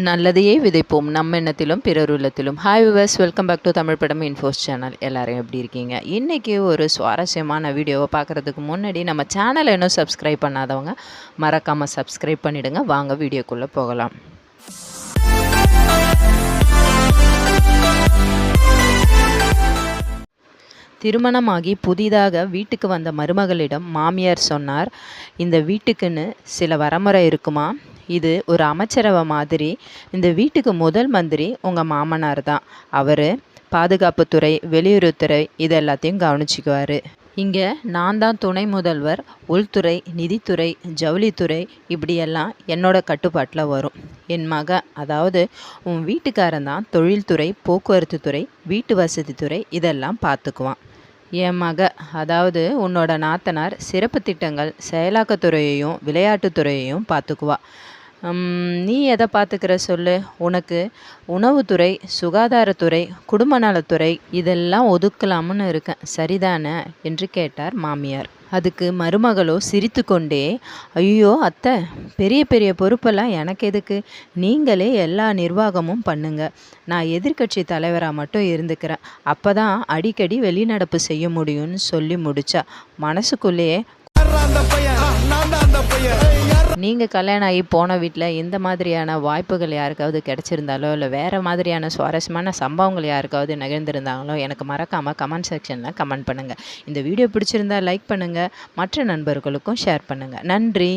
நல்லதையே விதைப்போம் நம்ம எண்ணத்திலும் பிறர் உள்ளத்திலும். Hi viewers, welcome back to Tamil படம் இன்ஃபோஸ் சேனல். எல்லாரும் எப்படி இருக்கீங்க? இன்றைக்கி ஒரு சுவாரஸ்யமான வீடியோவை பார்க்குறதுக்கு முன்னாடி நம்ம சேனலை இன்னும் சப்ஸ்கிரைப் பண்ணாதவங்க மறக்காமல் சப்ஸ்கிரைப் பண்ணிவிடுங்க. வாங்க வீடியோக்குள்ளே போகலாம். திருமணமாகி புதிதாக வீட்டுக்கு வந்த மருமகளிடம் மாமியார் சொன்னார், இந்த வீட்டுக்குன்னு சில வரமுறை இருக்குமா? இது ஒரு அமைச்சரவை மாதிரி. இந்த வீட்டுக்கு முதல் மந்திரி உங்கள் மாமனார் தான். அவர் பாதுகாப்புத்துறை, வெளியுறவுத்துறை இது எல்லாத்தையும் கவனிச்சிக்குவார். இங்கே நான் தான் துணை முதல்வர். உள்துறை, நிதித்துறை, ஜவுளித்துறை இப்படியெல்லாம் என்னோட கட்டுப்பாட்டில் வரும். என் அதாவது உன் வீட்டுக்காரன் தான் தொழில்துறை, போக்குவரத்து துறை, வீட்டு வசதித்துறை இதெல்லாம் பார்த்துக்குவான். என் அதாவது உன்னோட நாத்தனார் சிறப்பு திட்டங்கள், செயலாக்கத்துறையையும் விளையாட்டுத்துறையையும் பார்த்துக்குவா. நீ எதை பார்த்துக்கிற சொல்லு? உனக்கு உணவுத்துறை, சுகாதாரத்துறை, குடும்ப நலத்துறை இதெல்லாம் ஒதுக்கலாம்னு இருக்கேன், சரிதானே என்று கேட்டார் மாமியார். அதுக்கு மருமகளோ சிரித்து கொண்டே, ஐயோ அத்தை, பெரிய பெரிய பொறுப்பெல்லாம் எனக்கு எதுக்கு? நீங்களே எல்லா நிர்வாகமும் பண்ணுங்க. நான் எதிர்கட்சி தலைவராக மட்டும் இருந்துக்கிறேன். அப்போ தான் அடிக்கடி வெளிநடப்பு செய்ய முடியும்னு சொல்லி முடிச்சா. மனசுக்குள்ளேயே, நீங்கள் கல்யாணம் ஆகி போன வீட்டில் இந்த மாதிரியான வாய்ப்புகள் யாருக்காவது கிடச்சிருந்தாலோ, இல்லை வேறு மாதிரியான சுவாரஸ்யமான சம்பவங்கள் யாருக்காவது நிகழ்ந்திருந்தாங்களோ எனக்கு மறக்காமல் கமெண்ட் செக்ஷனில் கமெண்ட் பண்ணுங்கள். இந்த வீடியோ பிடிச்சிருந்தா லைக் பண்ணுங்கள், மற்ற நண்பர்களுக்கும் ஷேர் பண்ணுங்கள். நன்றி.